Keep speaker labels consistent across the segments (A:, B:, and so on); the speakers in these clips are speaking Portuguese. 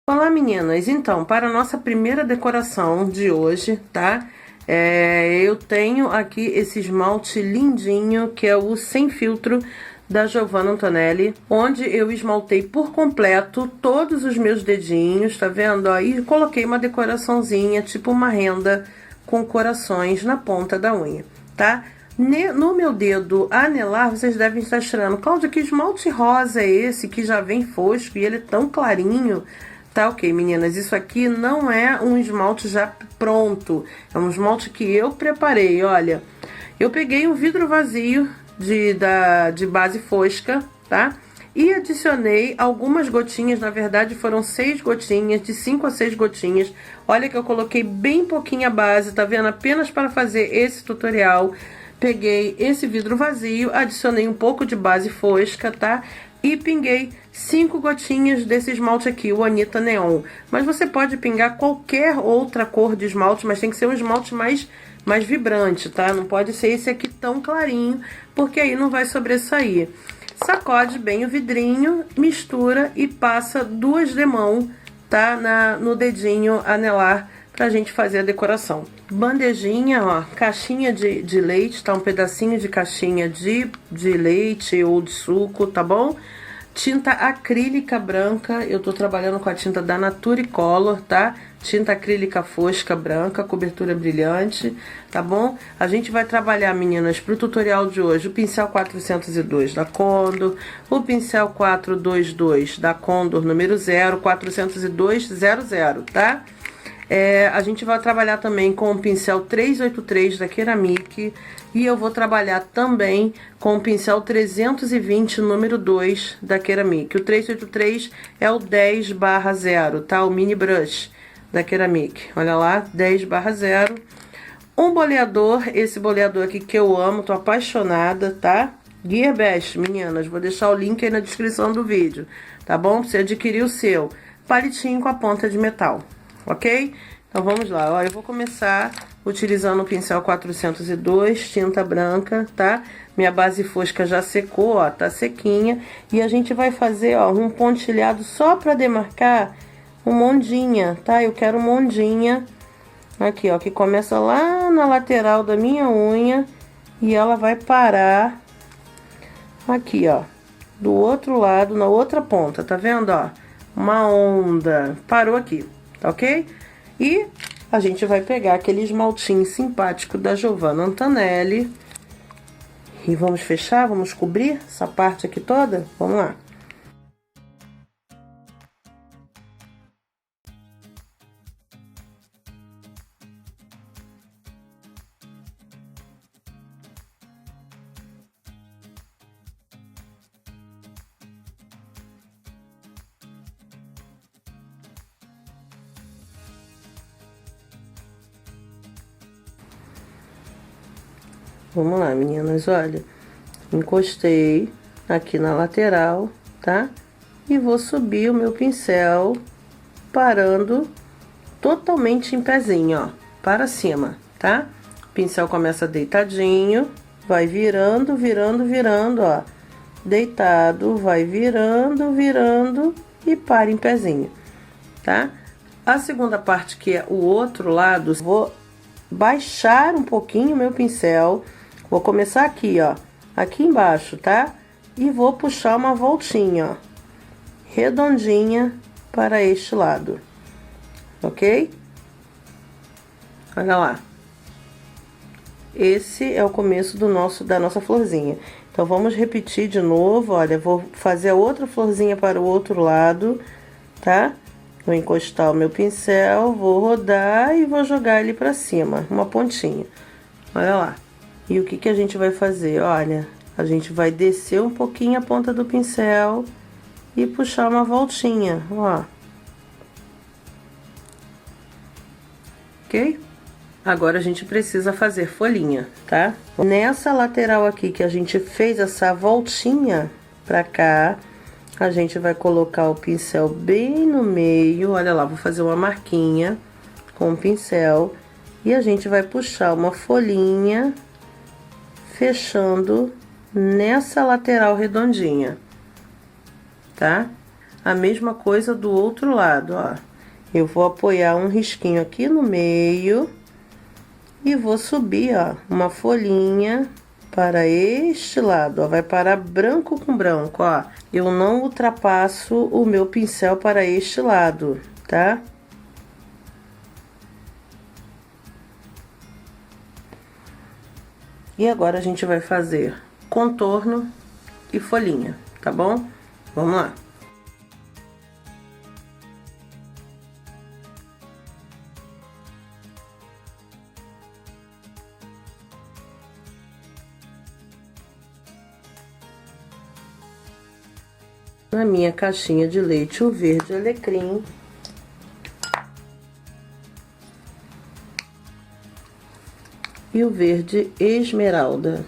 A: Olá meninas, então para a nossa primeira decoração de hoje, tá? Eu tenho aqui esse esmalte lindinho que é o Sem Filtro da Giovanna Antonelli, onde eu esmaltei por completo todos os meus dedinhos, tá vendo? Aí coloquei uma decoraçãozinha, tipo uma renda com corações na ponta da unha, tá? No meu dedo anelar, vocês devem estar tirando, Cláudia, que esmalte rosa é esse que já vem fosco e ele é tão clarinho? Tá ok, meninas, isso aqui não é um esmalte já pronto, é um esmalte que eu preparei, olha. Eu peguei um vidro vazio de base fosca, tá? E adicionei algumas gotinhas, na verdade foram 6 gotinhas, de 5 a 6 gotinhas. Olha que eu coloquei bem pouquinha base, tá vendo? Apenas para fazer esse tutorial. Peguei esse vidro vazio, adicionei um pouco de base fosca, tá? E pinguei 5 gotinhas desse esmalte aqui, o Anitta Neon. Mas você pode pingar qualquer outra cor de esmalte, mas tem que ser um esmalte mais vibrante, tá? Não pode ser esse aqui tão clarinho, porque aí não vai sobressair. Sacode bem o vidrinho, mistura e passa 2 demãos, tá? No dedinho anelar pra gente fazer a decoração. Bandejinha, ó, caixinha de leite, tá? Um pedacinho de caixinha de leite ou de suco, tá bom? Tinta acrílica branca, eu tô trabalhando com a tinta da Nature Color, tá? Tinta acrílica fosca branca, cobertura brilhante, tá bom? A gente vai trabalhar, meninas, pro tutorial de hoje, o pincel 402 da Condor, o pincel 422 da Condor número 0, 402 00, tá? A gente vai trabalhar também com o pincel 383 da Keramic e eu vou trabalhar também com o pincel 320 número 2 da Keramic. O 383 é o 10/0, tá? O mini brush da Keramic. Olha lá, 10/0. Um boleador, esse boleador aqui que eu amo, tô apaixonada, tá? Gearbest, meninas, vou deixar o link aí na descrição do vídeo, tá bom? Pra você adquirir o seu. Palitinho com a ponta de metal. Ok? Então vamos lá, ó, eu vou começar utilizando o pincel 402, tinta branca, tá? Minha base fosca já secou, ó, tá sequinha. E a gente vai fazer, ó, um pontilhado só pra demarcar uma ondinha, tá? Eu quero uma ondinha aqui, ó, que começa lá na lateral da minha unha e ela vai parar aqui, ó, do outro lado, na outra ponta, tá vendo, ó? Uma onda, parou aqui. Ok? E a gente vai pegar aquele esmaltinho simpático da Giovanna Antonelli. E vamos fechar, vamos cobrir essa parte aqui toda? Vamos lá. Vamos lá, meninas, olha. Encostei aqui na lateral, tá? E vou subir o meu pincel parando totalmente em pezinho, ó, para cima, tá? O pincel começa deitadinho, vai virando, virando, virando, ó. Deitado, vai virando, virando e para em pezinho, tá? A segunda parte, que é o outro lado, vou baixar um pouquinho o meu pincel. Vou começar aqui, ó, aqui embaixo, tá? E vou puxar uma voltinha, ó, redondinha para este lado, ok? Olha lá. Esse é o começo da nossa florzinha. Então, vamos repetir de novo, olha, vou fazer a outra florzinha para o outro lado, tá? Vou encostar o meu pincel, vou rodar e vou jogar ele para cima, uma pontinha. Olha lá. E o que a gente vai fazer? Olha, a gente vai descer um pouquinho a ponta do pincel e puxar uma voltinha, ó. Ok? Agora a gente precisa fazer folhinha, tá? Nessa lateral aqui que a gente fez essa voltinha pra cá, a gente vai colocar o pincel bem no meio. Olha lá, vou fazer uma marquinha com o pincel e a gente vai puxar uma folhinha fechando nessa lateral redondinha, tá? a mesma coisa do outro lado, ó. Eu vou apoiar um risquinho aqui no meio e vou subir, ó, uma folhinha para este lado, ó. Vai parar branco com branco, ó. Eu não ultrapasso o meu pincel para este lado, tá? E agora a gente vai fazer contorno e folhinha, tá bom? Vamos lá. Na minha caixinha de leite, o verde alecrim. E o verde esmeralda.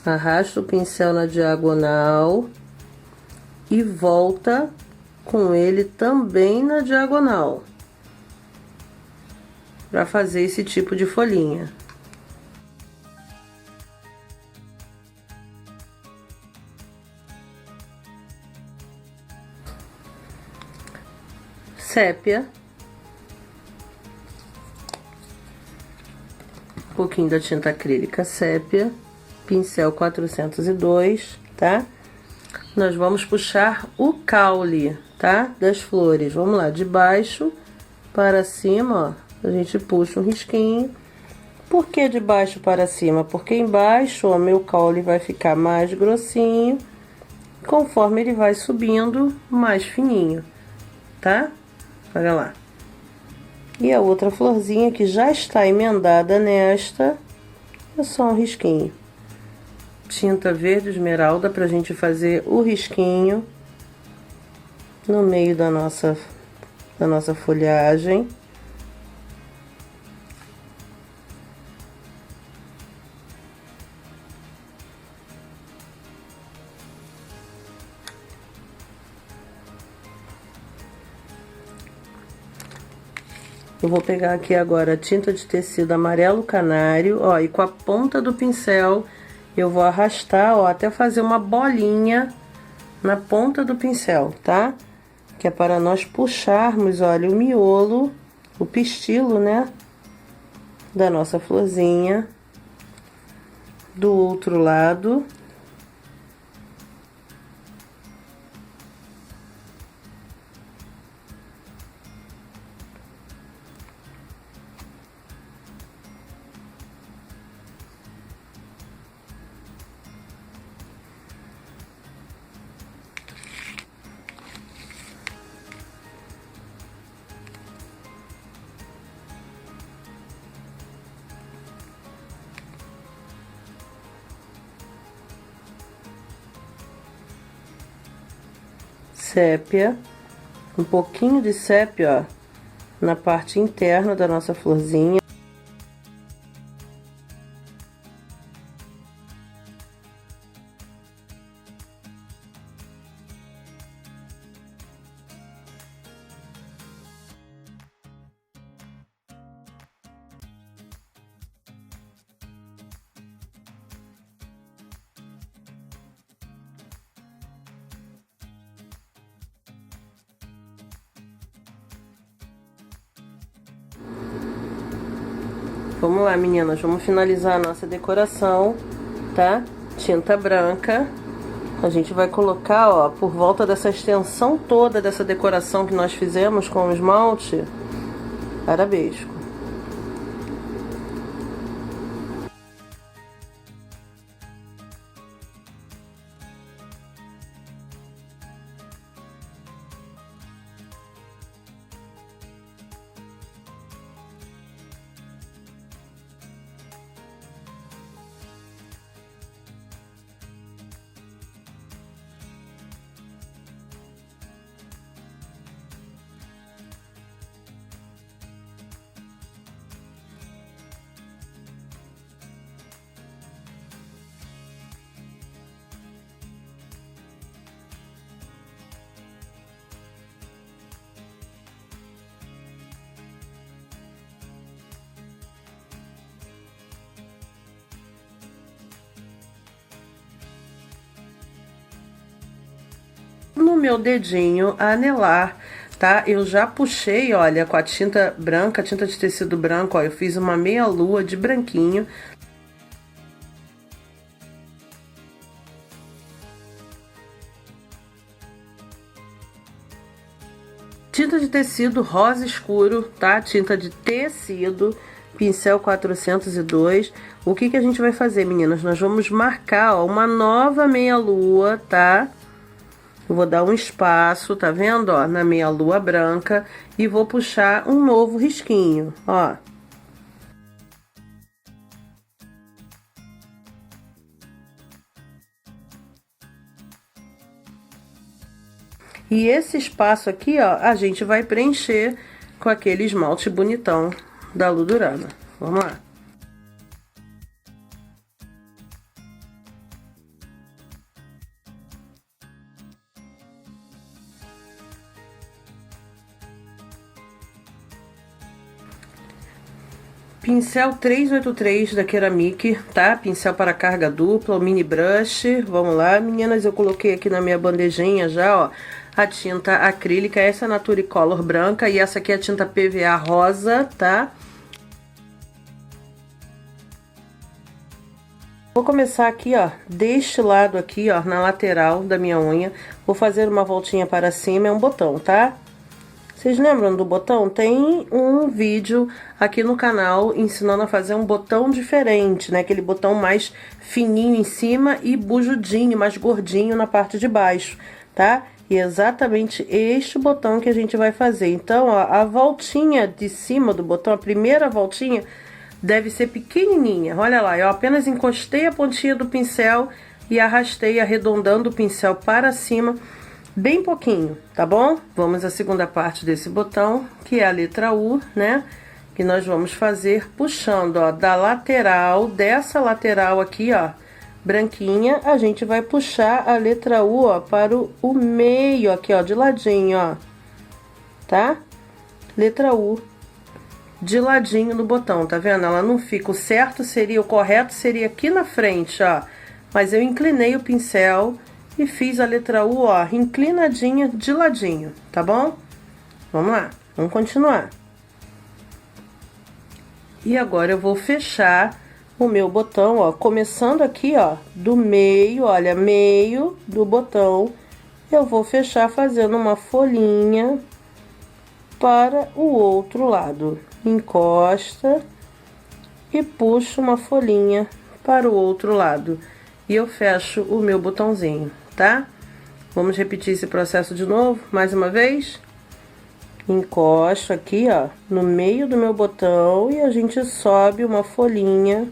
A: Arrasta o pincel na diagonal e volta com ele também na diagonal, para fazer esse tipo de folhinha. Sépia, um pouquinho da tinta acrílica sépia, pincel 402, tá? Nós vamos puxar o caule, tá? Das flores. Vamos lá, de baixo para cima, ó, a gente puxa um risquinho. Por que de baixo para cima? Porque embaixo, ó, meu caule vai ficar mais grossinho, conforme ele vai subindo, mais fininho, tá? Olha lá. E a outra florzinha que já está emendada nesta, é só um risquinho. Tinta verde esmeralda pra gente fazer o risquinho no meio da nossa folhagem. Eu vou pegar aqui agora a tinta de tecido amarelo canário, ó, e com a ponta do pincel eu vou arrastar, ó, até fazer uma bolinha na ponta do pincel, tá? Que é para nós puxarmos, olha, o miolo, o pistilo, né, da nossa florzinha do outro lado. Sépia, um pouquinho de sépia, ó, na parte interna da nossa florzinha. Vamos lá, meninas, vamos finalizar a nossa decoração, tá? Tinta branca. A gente vai colocar, ó, por volta dessa extensão toda dessa decoração que nós fizemos com o esmalte arabesco. meu dedinho anelar, tá? Eu já puxei, olha, com a tinta branca, tinta de tecido branco, ó, eu fiz uma meia lua de branquinho. Tinta de tecido rosa escuro, tá? Tinta de tecido, pincel 402. O que que a gente vai fazer, meninas? Nós vamos marcar, ó, uma nova meia lua, tá? Eu vou dar um espaço, tá vendo, ó, na meia lua branca e vou puxar um novo risquinho, ó. E esse espaço aqui, ó, a gente vai preencher com aquele esmalte bonitão da Ludurana. Vamos lá. Pincel 383 da Ceramic, tá? Pincel para carga dupla, o mini brush. Vamos lá, meninas, eu coloquei aqui na minha bandejinha já, ó, a tinta acrílica. Essa é a Nature Color branca e essa aqui é a tinta PVA rosa, tá? Vou começar aqui, ó, deste lado aqui, ó, na lateral da minha unha. Vou fazer uma voltinha para cima, é um botão, tá? Vocês lembram do botão? Tem um vídeo aqui no canal ensinando a fazer um botão diferente, né? Aquele botão mais fininho em cima e bujudinho, mais gordinho na parte de baixo, tá? E é exatamente este botão que a gente vai fazer. Então, ó, a voltinha de cima do botão, a primeira voltinha, deve ser pequenininha. Olha lá, eu apenas encostei a pontinha do pincel e arrastei arredondando o pincel para cima, bem pouquinho, tá bom? Vamos à segunda parte desse botão, que é a letra U, né? Que nós vamos fazer puxando, ó, da lateral, dessa lateral aqui, ó, branquinha, a gente vai puxar a letra U, ó, para o meio aqui, ó, de ladinho, ó, tá? Letra U, de ladinho no botão, tá vendo? Ela não fica, o certo seria, o correto seria aqui na frente, ó, mas eu inclinei o pincel e fiz a letra U, ó, inclinadinha de ladinho, tá bom? Vamos lá, vamos continuar. E agora eu vou fechar o meu botão, ó, começando aqui, ó, do meio, olha, meio do botão, eu vou fechar fazendo uma folhinha para o outro lado. Encosta e puxo uma folhinha para o outro lado. E eu fecho o meu botãozinho, tá? Vamos repetir esse processo de novo, mais uma vez. Encosto aqui, ó, no meio do meu botão e a gente sobe uma folhinha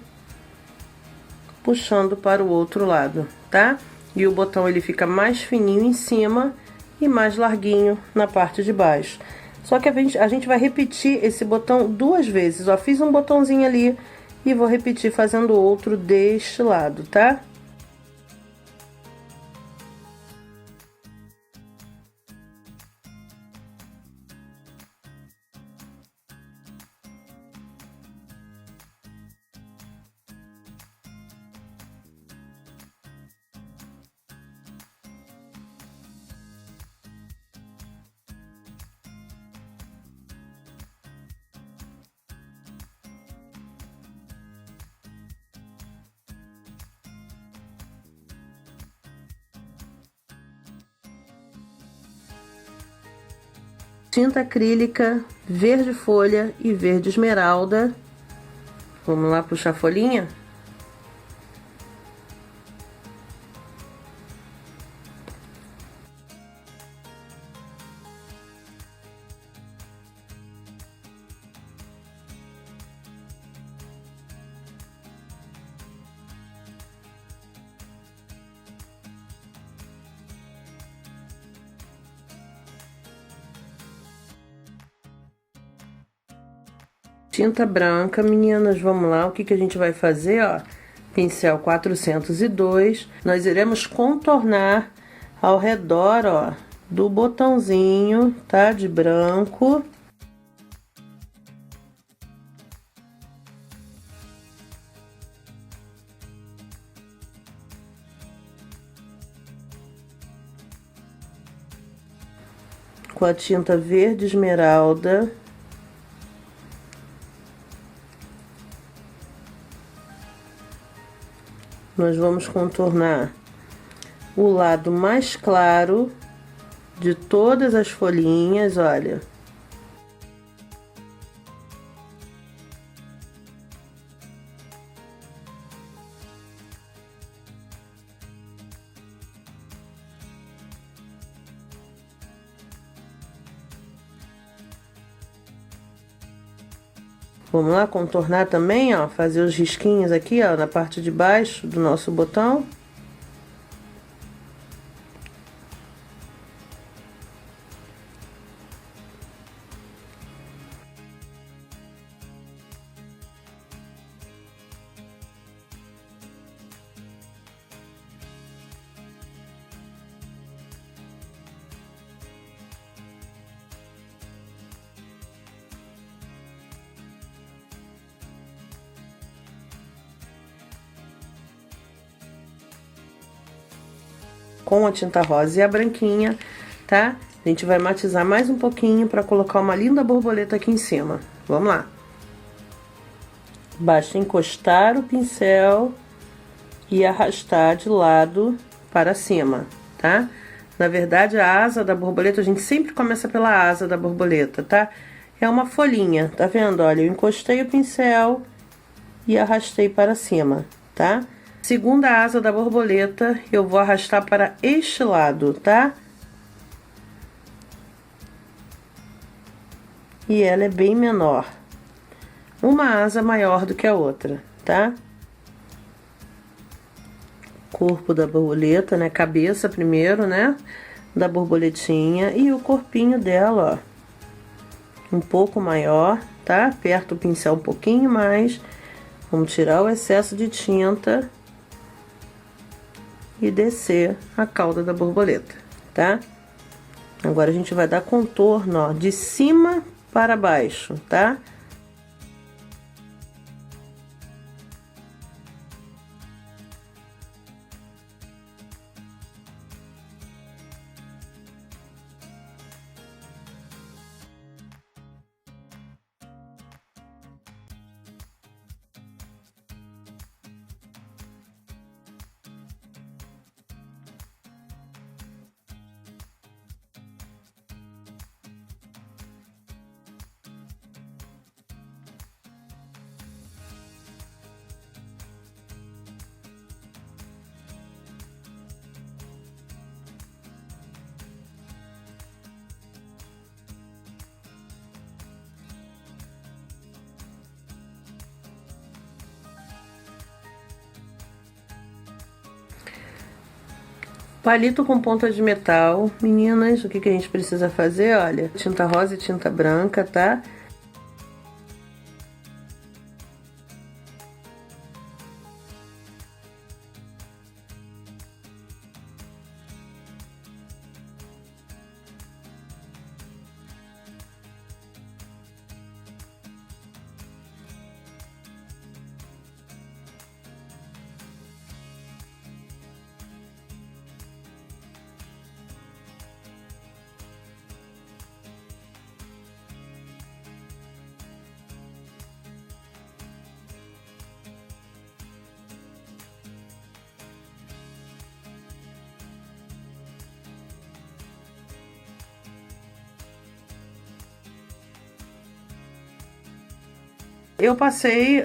A: puxando para o outro lado, tá? E o botão ele fica mais fininho em cima e mais larguinho na parte de baixo. Só que a gente vai repetir esse botão duas vezes, ó. Fiz um botãozinho ali e vou repetir fazendo outro deste lado, tá? Tinta acrílica, verde folha e verde esmeralda. Vamos lá puxar a folhinha? Tinta branca, meninas, vamos lá, o que que a gente vai fazer, ó? Pincel 402, nós iremos contornar ao redor, ó, do botãozinho, tá? De branco. com a tinta verde esmeralda. Nós vamos contornar o lado mais claro de todas as folhinhas, olha. Vamos lá contornar também, ó, fazer os risquinhos aqui, ó, na parte de baixo do nosso botão. Com a tinta rosa e a branquinha, tá? A gente vai matizar mais um pouquinho para colocar uma linda borboleta aqui em cima. Vamos lá. Basta encostar o pincel e arrastar de lado para cima, tá? Na verdade, a asa da borboleta, a gente sempre começa pela asa da borboleta, tá? É uma folhinha, tá vendo? Olha, eu encostei o pincel e arrastei para cima, tá? Segunda asa da borboleta, eu vou arrastar para este lado, tá? E ela é bem menor. Uma asa maior do que a outra, tá? Corpo da borboleta, né? Cabeça primeiro, né? Da borboletinha e o corpinho dela, ó. Um pouco maior, tá? Aperta o pincel um pouquinho mais. Vamos tirar o excesso de tinta e descer a cauda da borboleta, tá? Agora a gente vai dar contorno, ó, de cima para baixo, tá? Palito com ponta de metal. Meninas, o que que a gente precisa fazer? Olha, tinta rosa e tinta branca, tá? Eu passei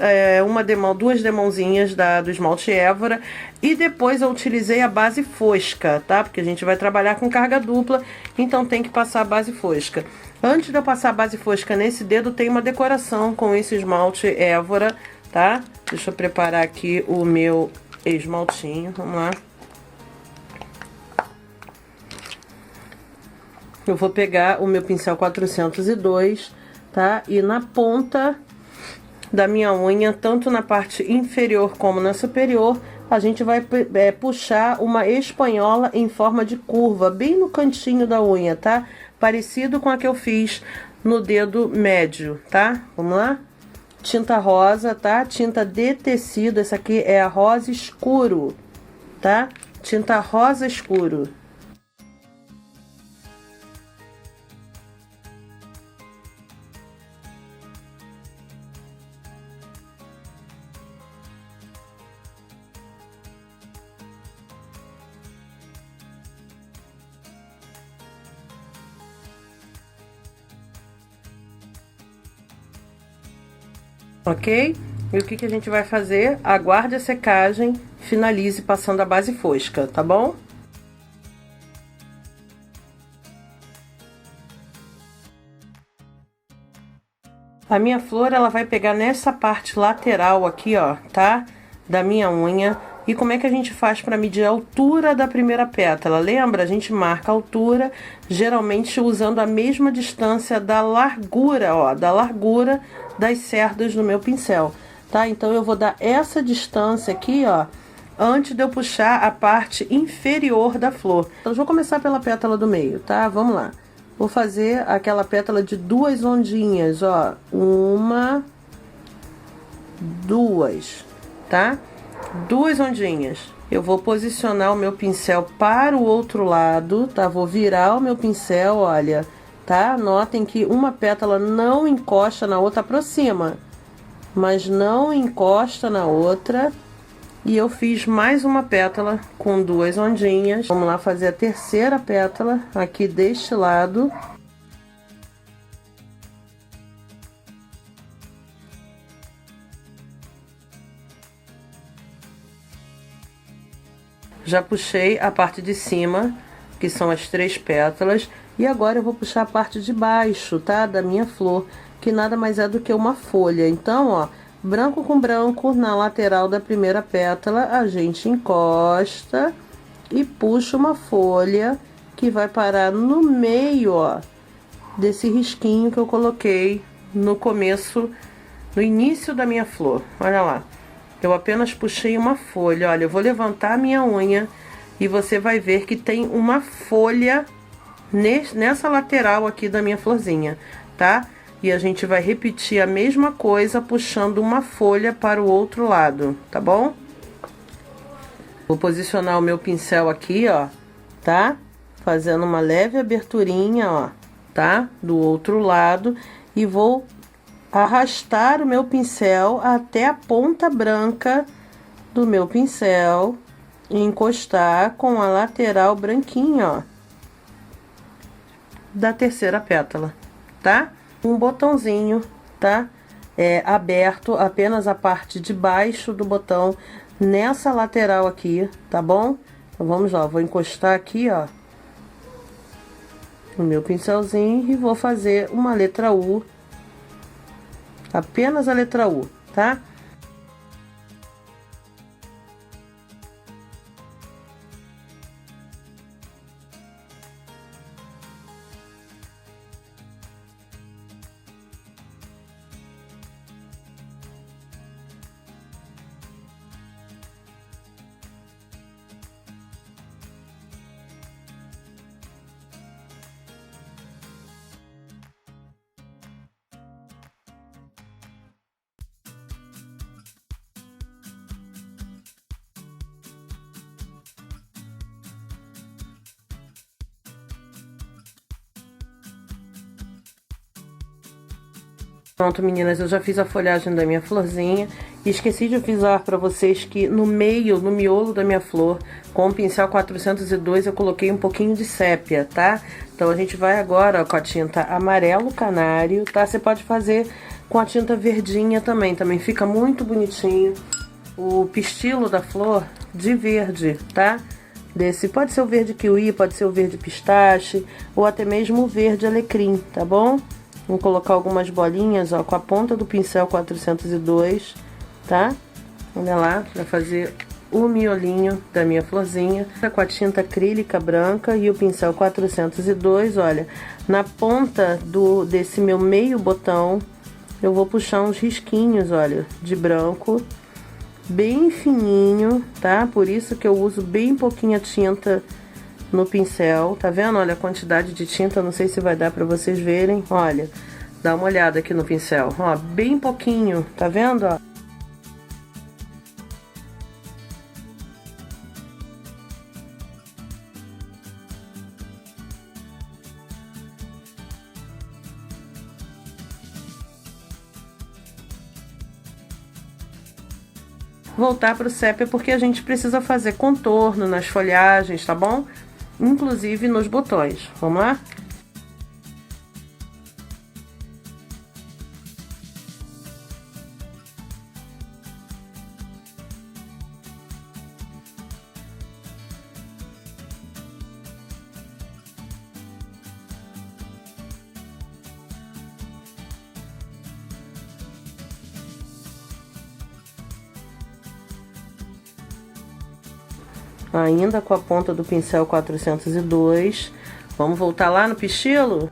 A: duas demãozinhas do esmalte Évora e depois eu utilizei a base fosca, tá? Porque a gente vai trabalhar com carga dupla, então tem que passar a base fosca. Antes de eu passar a base fosca nesse dedo, tem uma decoração com esse esmalte Évora, tá? Deixa eu preparar aqui o meu esmaltinho, vamos lá. Eu vou pegar o meu pincel 402, tá? E na ponta da minha unha, tanto na parte inferior como na superior, a gente vai puxar uma espanhola em forma de curva, bem no cantinho da unha, tá? Parecido com a que eu fiz no dedo médio, tá? Vamos lá? Tinta rosa, tá? Tinta de tecido, essa aqui é a rosa escuro, tá? Tinta rosa escuro. ok? E o que que a gente vai fazer? Aguarde a secagem, finalize passando a base fosca, tá bom? A minha flor, ela vai pegar nessa parte lateral aqui, ó, tá? Da minha unha. E como é que a gente faz para medir a altura da primeira pétala? Lembra? A gente marca a altura, geralmente usando a mesma distância da largura, ó, da largura das cerdas do meu pincel, tá? Então, eu vou dar essa distância aqui, ó, antes de eu puxar a parte inferior da flor. Então, eu vou começar pela pétala do meio, tá? Vamos lá. Vou fazer aquela pétala de 2 ondinhas, ó. 1, 2, tá? 2 ondinhas. Eu vou posicionar o meu pincel para o outro lado, tá? Vou virar o meu pincel, olha, tá? Notem que uma pétala não encosta na outra, aproxima, mas não encosta na outra. E eu fiz mais uma pétala com 2 ondinhas. Vamos lá fazer a terceira pétala aqui deste lado. Já puxei a parte de cima, que são as 3 pétalas. E agora eu vou puxar a parte de baixo, tá? Da minha flor, que nada mais é do que uma folha. Então, ó, branco com branco na lateral da primeira pétala, a gente encosta e puxa uma folha que vai parar no meio, ó, desse risquinho que eu coloquei no começo, no início da minha flor. Olha lá. Eu apenas puxei uma folha. Olha, eu vou levantar a minha unha e você vai ver que tem uma folha nessa lateral aqui da minha florzinha, tá? E a gente vai repetir a mesma coisa puxando uma folha para o outro lado, tá bom? Vou posicionar o meu pincel aqui, ó, tá? Fazendo uma leve aberturinha, ó, tá? Do outro lado, e vou arrastar o meu pincel até a ponta branca do meu pincel e encostar com a lateral branquinha, ó, da terceira pétala, tá? Um botãozinho, tá? Aberto, apenas a parte de baixo do botão nessa lateral aqui, tá bom? Então, vamos lá, vou encostar aqui, ó, no meu pincelzinho e vou fazer uma letra U, apenas a letra U, tá? Pronto, meninas, eu já fiz a folhagem da minha florzinha e esqueci de avisar pra vocês que no meio, no miolo da minha flor, com o pincel 402, eu coloquei um pouquinho de sépia, tá? Então, a gente vai agora, ó, com a tinta amarelo canário, tá? Você pode fazer com a tinta verdinha também fica muito bonitinho. O pistilo da flor de verde, tá? Pode ser o verde kiwi, pode ser o verde pistache, ou até mesmo o verde alecrim, tá bom? Vou colocar algumas bolinhas, ó, com a ponta do pincel 402, tá? Olha lá, pra fazer o miolinho da minha florzinha. Com a tinta acrílica branca e o pincel 402, olha, na ponta desse meu meio botão, eu vou puxar uns risquinhos, olha, de branco, bem fininho, tá? Por isso que eu uso bem pouquinha tinta no pincel, tá vendo? Olha a quantidade de tinta, não sei se vai dar pra vocês verem. Olha, dá uma olhada aqui no pincel, ó, bem pouquinho, tá vendo, ó? Voltar pro sépia porque a gente precisa fazer contorno nas folhagens, tá bom? Inclusive nos botões. Vamos lá? ainda com a ponta do pincel 402. Vamos voltar lá no pichilo?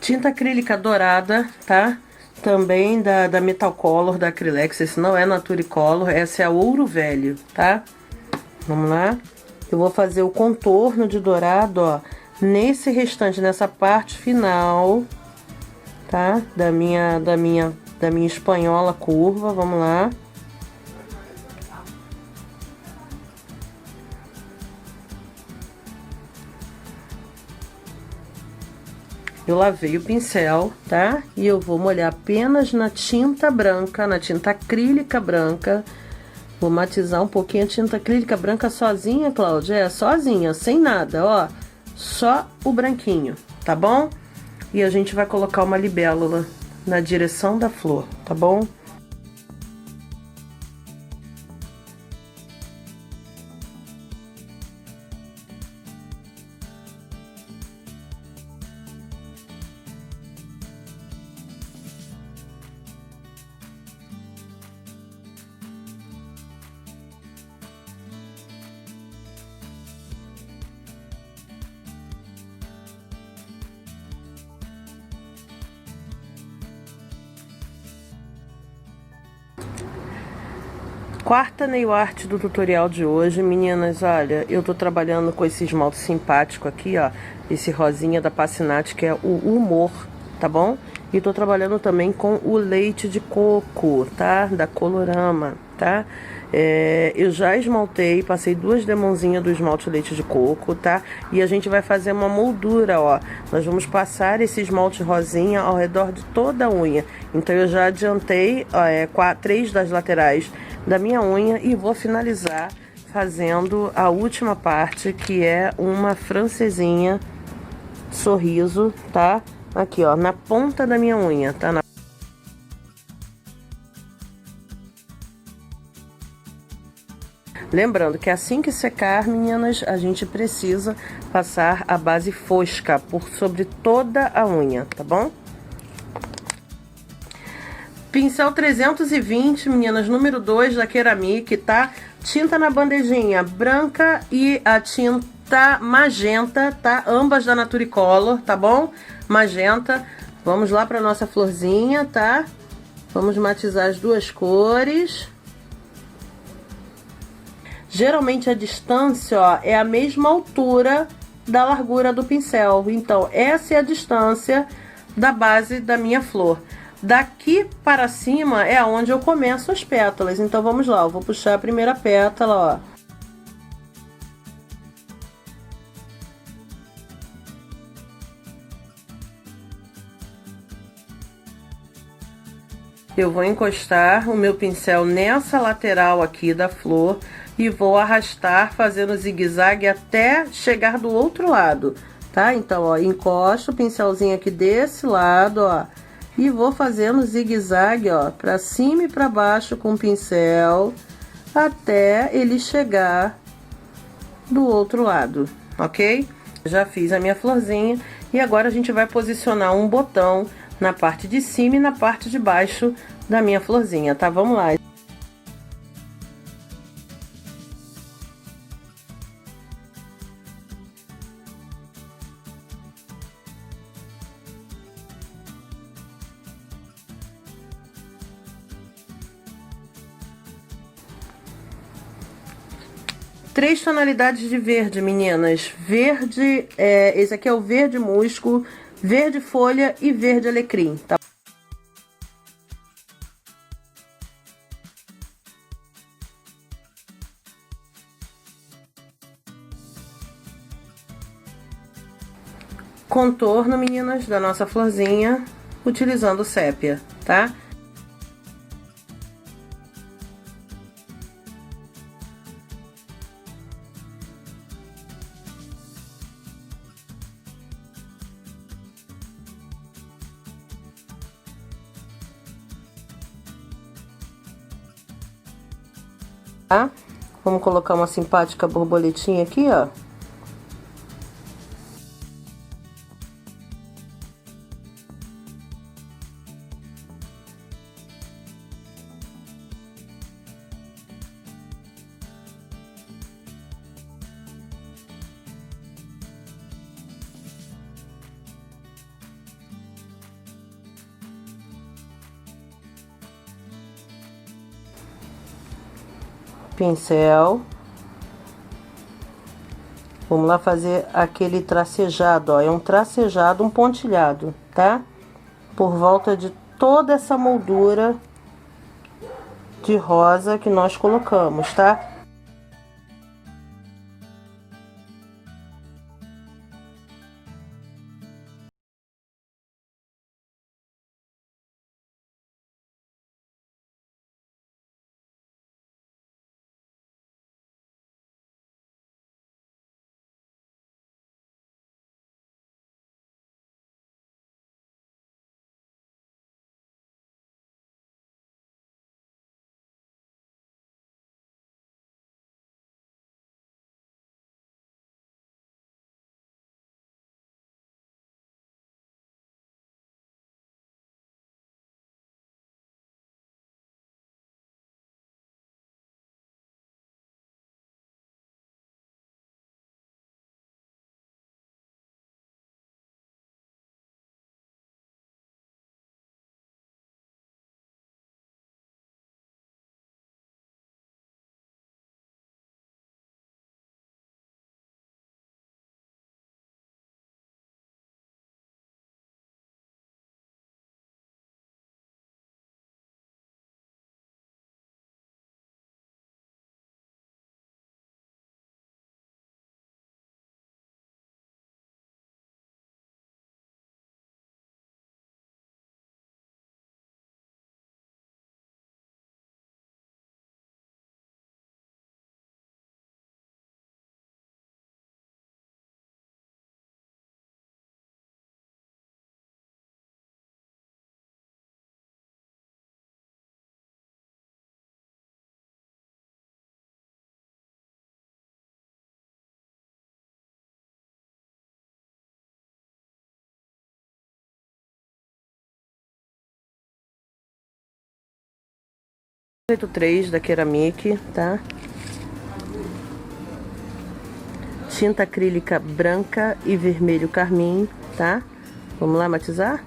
A: Tinta acrílica dourada, tá? Também da Metal Color, da Acrylex. Esse não é Nature Color, essa é a Ouro Velho, tá? Vamos lá. Eu vou fazer o contorno de dourado, ó, nesse restante, nessa parte final, tá? Da minha espanhola curva, vamos lá. Eu lavei o pincel, tá? E eu vou molhar apenas na tinta branca, na tinta acrílica branca. Vou matizar um pouquinho a tinta acrílica branca sozinha, Cláudia. É, sozinha, sem nada, ó. Só o branquinho, tá bom? E a gente vai colocar uma libélula na direção da flor, tá bom? Quarta nail art do tutorial de hoje, meninas. Olha, eu tô trabalhando com esse esmalte simpático aqui, ó, esse rosinha da Passinati, que é o Humor, tá bom? E tô trabalhando também com o leite de coco, tá? Da Colorama, tá? Eu já esmaltei, passei 2 demonzinhas do esmalte leite de coco, tá? E a gente vai fazer uma moldura, ó. Nós vamos passar esse esmalte rosinha ao redor de toda a unha. Então eu já adiantei, ó, 3 das laterais da minha unha e vou finalizar fazendo a última parte, que é uma francesinha sorriso, tá? Aqui, ó, na ponta da minha unha, tá? Lembrando que assim que secar, meninas, a gente precisa passar a base fosca por sobre toda a unha, tá bom? Pincel 320, meninas, número 2 da Ceramic, tá? Tinta na bandejinha branca e a tinta magenta, tá? Ambas da Nature Color, tá bom? Magenta. Vamos lá para nossa florzinha, tá? Vamos matizar as duas cores. Geralmente a distância, ó, é a mesma altura da largura do pincel. Então, essa é a distância da base da minha flor. Daqui para cima é onde eu começo as pétalas. Então, vamos lá. Eu vou puxar a primeira pétala, ó. Eu vou encostar o meu pincel nessa lateral aqui da flor e vou arrastar fazendo zigue-zague até chegar do outro lado, tá? Então, ó, encosto o pincelzinho aqui desse lado, ó, e vou fazendo zigue-zague, ó, pra cima e pra baixo com o pincel até ele chegar do outro lado, ok? Já fiz a minha florzinha e agora a gente vai posicionar um botão na parte de cima e na parte de baixo da minha florzinha, tá? Vamos lá. Três tonalidades de verde, meninas. Verde, esse aqui é o verde musgo, verde folha e verde alecrim, tá? Contorno, meninas, da nossa florzinha, utilizando sépia, tá? Tá? Vamos colocar uma simpática borboletinha aqui, ó. pincel. Vamos lá fazer aquele tracejado, ó. É um tracejado, um pontilhado, tá? Por volta de toda essa moldura de rosa que nós colocamos, tá? Três da Ceramic, tá? Tinta acrílica branca e vermelho carmim, tá? Vamos lá matizar?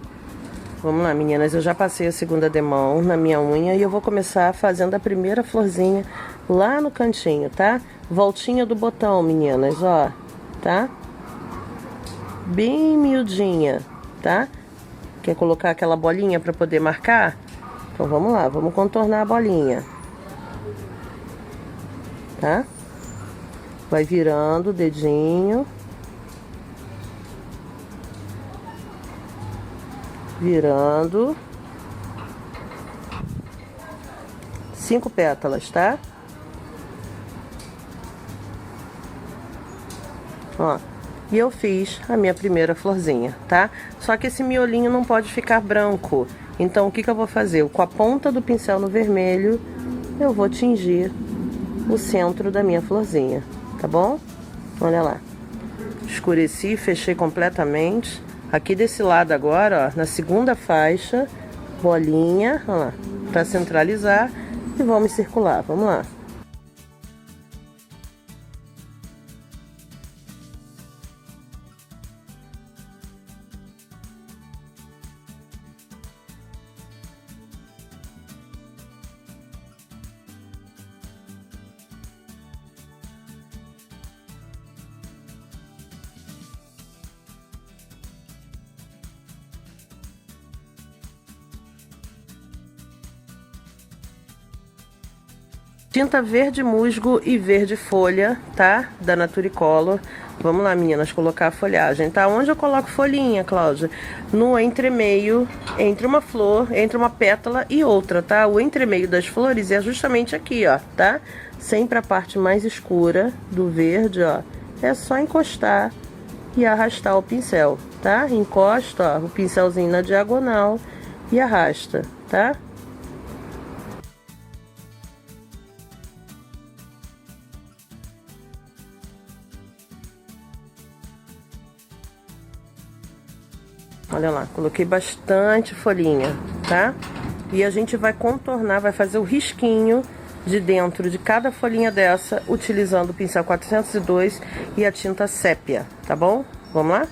A: Vamos lá, meninas. Eu já passei a segunda demão na minha unha e eu vou começar fazendo a primeira florzinha lá no cantinho, tá? Voltinha do botão, meninas, ó, tá? Bem miudinha, tá? Quer colocar aquela bolinha para poder marcar? Então vamos lá, vamos contornar a bolinha, tá? Vai virando o dedinho, virando 5 pétalas, tá? Ó, e eu fiz a minha primeira florzinha, tá? Só que esse miolinho não pode ficar branco. Então, o que que eu vou fazer? Com a ponta do pincel no vermelho, eu vou tingir o centro da minha florzinha, tá bom? Olha lá. Escureci, fechei completamente. Aqui desse lado agora, ó, na segunda faixa, bolinha, ó lá, pra centralizar. E vamos circular, vamos lá. Tinta verde musgo e verde folha, tá? Da Naturicolor. Vamos lá, meninas, colocar a folhagem, tá? Onde eu coloco folhinha, Cláudia? No entremeio, entre uma flor, entre uma pétala e outra, tá? O entremeio das flores é justamente aqui, ó, tá? Sempre a parte mais escura do verde, ó. É só encostar e arrastar o pincel, tá? Encosta, ó, o pincelzinho na diagonal e arrasta, tá? Olha lá, coloquei bastante folhinha, tá? E a gente vai contornar, vai fazer o risquinho de dentro de cada folhinha dessa, utilizando o pincel 402 e a tinta sépia, tá bom? Vamos lá?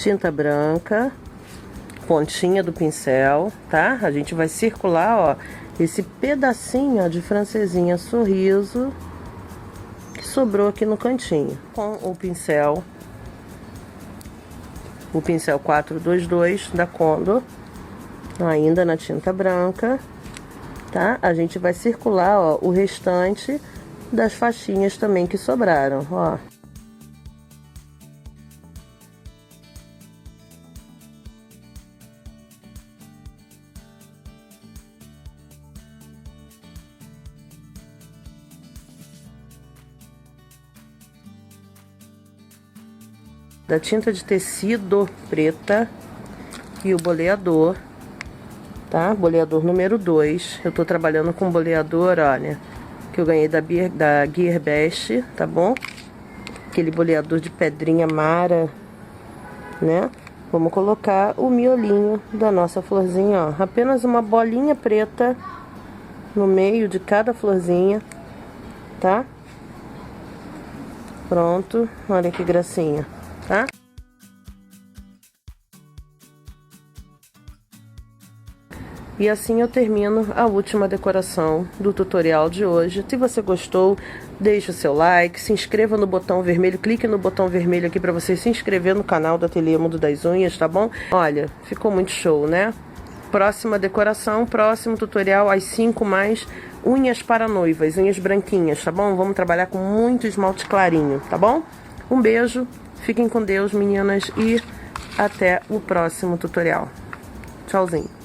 A: tinta branca, pontinha do pincel, tá? A gente vai circular, ó, esse pedacinho, ó, de francesinha sorriso que sobrou aqui no cantinho. Com o pincel 422 da Condor, ainda na tinta branca, tá? A gente vai circular, ó, o restante das faixinhas também que sobraram, ó. Da tinta de tecido preta e o boleador, tá? Boleador número 2. Eu tô trabalhando com boleador, olha, que eu ganhei da Gearbest, tá bom? Aquele boleador de pedrinha Mara, né? Vamos colocar o miolinho da nossa florzinha, ó. Apenas uma bolinha preta no meio de cada florzinha, tá? Pronto, olha que gracinha, tá? E assim eu termino a última decoração do tutorial de hoje. Se você gostou, deixe o seu like, se inscreva no botão vermelho, clique no botão vermelho aqui para você se inscrever no canal da Ateliê Mundo das Unhas, tá bom? Olha, ficou muito show, né? Próxima decoração, próximo tutorial, as 5 mais unhas para noivas, unhas branquinhas, tá bom? Vamos trabalhar com muito esmalte clarinho, tá bom? Um beijo, fiquem com Deus, meninas, e até o próximo tutorial. Tchauzinho.